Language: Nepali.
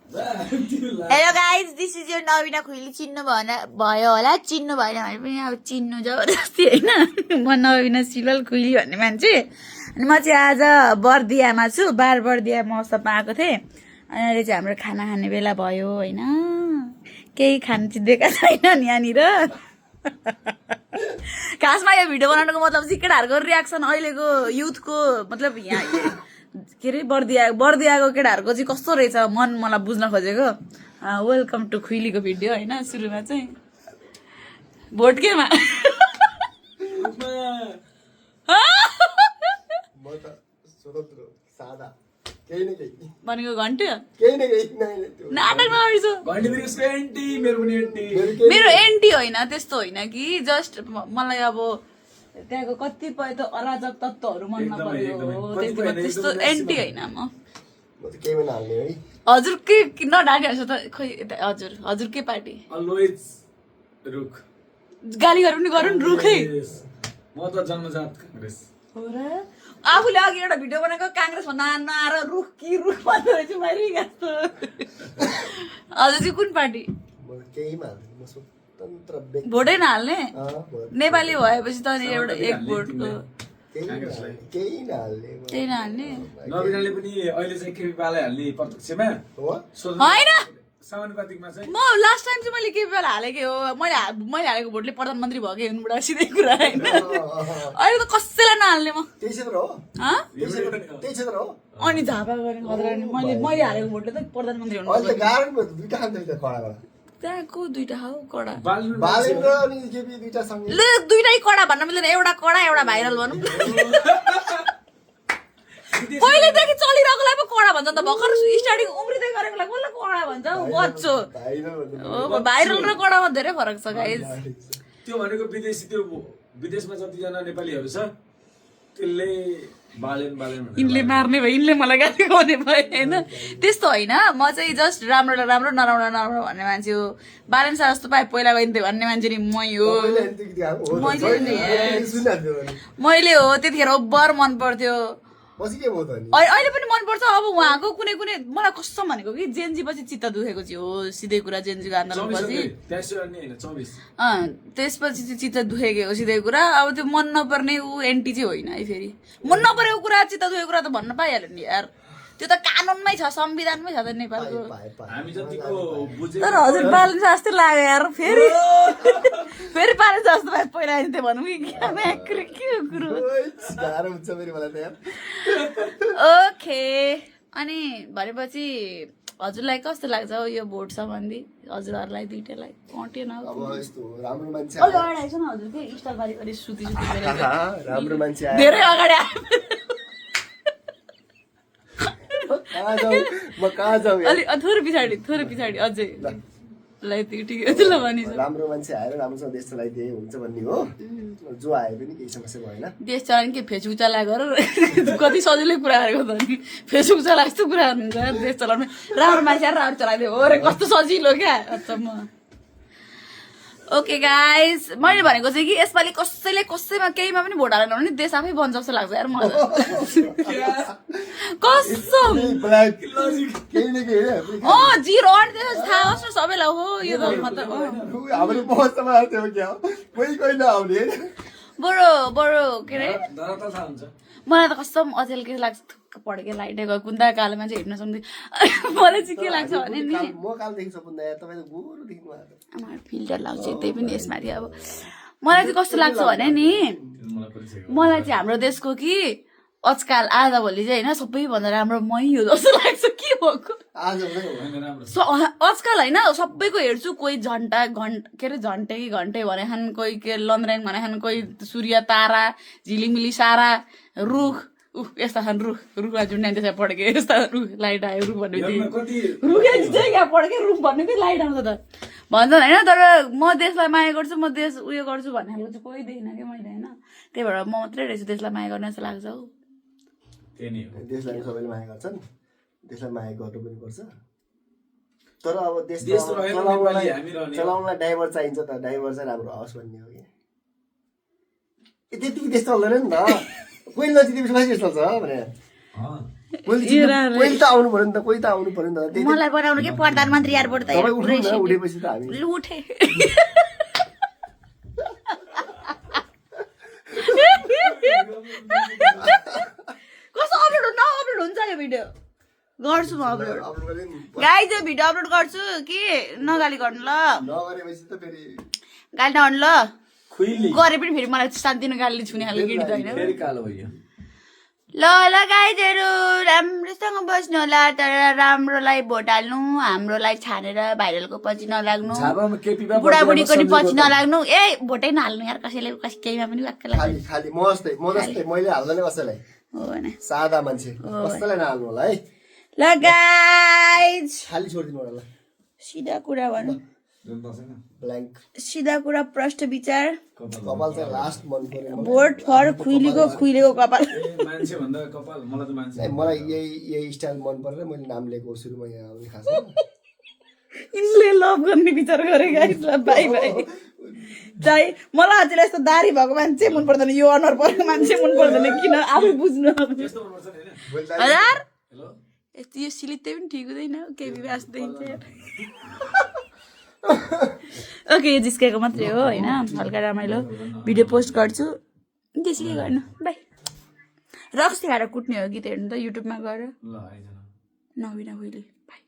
Hello guys this is your Navina खुइली चिन्नु भयो होला चिन्नु भएन भने पनि अब चिन्नु जबरजस्ती होइन म नवीना सिलवाल खुइली भन्ने मान्छे अनि म चाहिँ आज बर्दियामा छु बर्दिया महोत्सवमा आएको थिएँ अनि अहिले चाहिँ हाम्रो खाना खाने बेला भयो होइन केही खानु चाहिँ दिएका छैन यहाँनिर खासमा यो भिडियो बनाउनुको मतलब चाहिँ केटाहरूको रियाक्सन अहिलेको युथको मतलब यहाँ के अरे बर्दियाको केटाहरूको चाहिँ कस्तो रहेछ मन मलाई बुझ्न खोजेको वेलकम टु खुइलीको भिडियो होइन सुरुमा चाहिँ भोट केमा भनेको घन्टे नाटक मेरो एन्टी होइन त्यस्तो होइन कि जस्ट मलाई अब त्यहाँको कतिपय त अराजक तत्त्वहरू मन नपऱ्यो त्यस्तो एन्टी होइन म हजुर के नढाकिहाल्छ त खोइ हजुर के पार्टी गाली गरौँ नि गरौँ रुखै म त जन्मजात कांग्रेस हो र आफूले अघि एउटा भिडियो बनाएको काङ्ग्रेस भन्दा नआएर रुख कि रुख भन्दो रहेछु मैले जस्तो हजुर चाहिँ कुन पार्टी भोटै नहाल्ने नेपाली भएपछि त एउटा एक भोटको केही नहाल्ने नवीनाले पनि अहिले चाहिँ केपी पालाई हाल्ने प्रत्यक्षमा होइन समानुपातिकमा चाहिँ म लास्ट टाइम चाहिँ मैले केपी पालाई हालेकै हो मैले हालेको भोटले प्रधानमन्त्री भएकै हुनुबाट सिधै कुरा होइन अहिले त कसैलाई नहाल्ने म अनि झापा गर्ने खतरा मैले हालेको भोटले त प्रधानमन्त्री हुनु त्यहाँको दुईटा हौ कडा ल दुईटै कडा भन्न मिल्दैन एउटा कडा एउटा भाइरल भनौँ पहिलेदेखि चलिरहेकोलाई पो कडा भन्छ त भर्खर स्टार्टिङ उम्रिँदै गरेकोलाई कसलाई कडा भन्छ बच्चो भाइरल र कडामा धेरै फरक छ गाइस त्यो भनेको विदेशमा जतिजना नेपालीहरू छ त्यसले यिनले मार्ने भयो यिनले मलाई गाली गाउने भयो होइन त्यस्तो होइन म चाहिँ जस्ट राम्रो राम्रो नराम्रो भन्ने मान्छे हो बालेन सार जस्तो पाए पहिला गइन्थ्यो भन्ने मान्छे नि मै हो मैले हो त्यतिखेर ओभर मन पर्थ्यो अहिले पनि मनपर्छ अब उहाँको कुनै मलाई कस्तो भनेको कि जेनजी पछि चित्त दुखेको चाहिँ हो सिधै कुरा जेनजीको आन्दोलन पछि त्यसपछि चाहिँ चित्त दुखेको हो सिधै कुरा अब त्यो मन नपर्ने ऊ एन्टी चाहिँ होइन है फेरि मन नपरेको कुरा चित्त दुखेको कुरा त भन्न पाइहाल्यो नि यार त्यो त कानुनमै छ संविधानमै छ त नेपालको तर हजुर बालन जस्तो लाग्यो यार फेरि बालन जस्तो भए पहिला आइन्थ्यो भनौँ कि के कुरो ओके अनि भनेपछि हजुरलाई कस्तो लाग्छ हौ यो भोट सम्बन्धी हजुरहरूलाई दुइटैलाई कटेन हजुर के स्टाइल बारी सुती धेरै अगाडि थोरै पछाडि अझै राम्रो मान्छे आएर राम्रोसँग देश चलाइदिए हुन्छ भन्ने हो जो आए पनि केही समस्या भएन देश चलाउने के फेसबुक चलाएको गरेर कति सजिलै कुरा गरेको त नि फेसबुक चलाएको जस्तो कुरा गर्नुहुन्छ देश चलाउने राम्रो मान्छे आएर राम्रो चलाइदियो हो रे कस्तो सजिलो क्या अचम्म ओके गाइस मैले भनेको चाहिँ कि यसपालि कसैले कसैमा केहीमा पनि भोट हालेन भने देश आफै बन्छ जस्तो लाग्छ यार मलाई कसम जिरो थाहा होस् न सबैलाई हो यो त बडो के अरे मलाई त कसम अचेल के लाग्छ पढेकै लाइटै गयो कुन्दा कालो मान्छे हेर्न सक्दै मलाई चाहिँ के लाग्छ भने नि फिल्टर लाउँछ त्यही पनि यसमाथि अब मलाई चाहिँ कस्तो लाग्छ भने नि मलाई चाहिँ हाम्रो देशको कि आजकल आज भोलि चाहिँ होइन सबैभन्दा राम्रो मै हो जस्तो लाग्छ के हो आजकल होइन सबैको हेर्छु कोही के अरे झन्टे कि घन्टे भनेछन् कोही के लन्द्रेङ भनेछन् कोही सूर्य तारा झिलिमिली सारा रुख यस्ता छन् रुखमा जुन त्यसमा पढेको यस्ता रुख लाइट आयो रुख भन्ने रुखै यहाँ पढेकै रुख भन्ने कि लाइट आउँछ त भन्छन् होइन तर म देशलाई माया गर्छु म देश उयो गर्छु भन्ने खालको चाहिँ कोही देखिनँ कि मैले होइन त्यही भएर म मात्रै रहेछु देशलाई माया गर्ने जस्तो लाग्छ हौ देशलाई सबैले माया गर्छन् देशलाई माया गर्नु पनि पर्छ तर अब देश चलाउनलाई ड्राइभर चाहिन्छ त ड्राइभर चाहिँ राम्रो आओस् भन्ने हो कि त्यतिकै देश चल्दैन नि त कोही नजिक कसरी चल्छ भने पहिले त आउनु पर्यो नि त, कोही त आउनु पर्यो नि त। त्यही मलाई बनाउनु के प्रधानमन्त्री एयरपोर्ट त तपाईँ उठ्नु न, उठेपछि त हामी लु उठे कस्तो अपलोड न अपलोड हुन्छ यो भिडियो गर्छु म अपलोड अपलोड गरे नि। गाई चाहिँ भिडियो अपलोड गर्छु कि नगाली गर्नु ल नगरेपछि त फेरि गाली नगर्नु ल खुइली गरे पनि फेरि मलाई सानतिनो गाली छुने खाले गीत त होइन फेरि कालो भयो ल ल गाईहरू राम्रोसँग बस्नु होला तर राम्रोलाई भोट हाल्नु हाम्रोलाई छानेर भाइरलको पछि नलाग्नु झापामा केपीमा बुढाबुढीको नि पछि नलाग्नु ए भोटै नहाल्नु यार कसैले केहीमा पनि वाक्क लाग्छ खाली खाली म जस्तै मैले हाल्दैन कसैलाई, हो भने सादा मान्छे कसैलाई नहाल्नु होला है, ल गाइज खाली छोडिदिनु होला। सिधा कुरा भनौँ ब्ल्याङ्क सिधा कुरा प्रष्ट विचार कपाल चाहिँ लास्ट मन पर्यो। भोट फर खुइलेको कपाल मान्छे भन्दा कपाल मलाई त मान्छे मलाई यही स्टाइल मन परेर मैले नाम लिएको सुरुमा यहाँ आउने खास यिनले लभ गर्ने विचार गरे गाइज ल बाई बाई चाहिँ मलाई अझै यस्तो दारी भएको मान्छे मन पर्दैन, यो अनुहार परेको मान्छे मन पर्दैन, किन आफै बुझ्नु यस्तो मनपर्छ नि हैन हजार हेलो यस्तो यो सिलिते पनि ठिक हुँदैन केपी बास देखिन्छ ओके यो जिस्केको मात्रै हो होइन, हल्का रमाइलो भिडियो पोस्ट गर्छु त्यसै गर्नु बाई रक्सी खाएर कुट्ने हो गीत हेर्नु त युट्युबमा गएर ल आइज नविना भोइली बाई।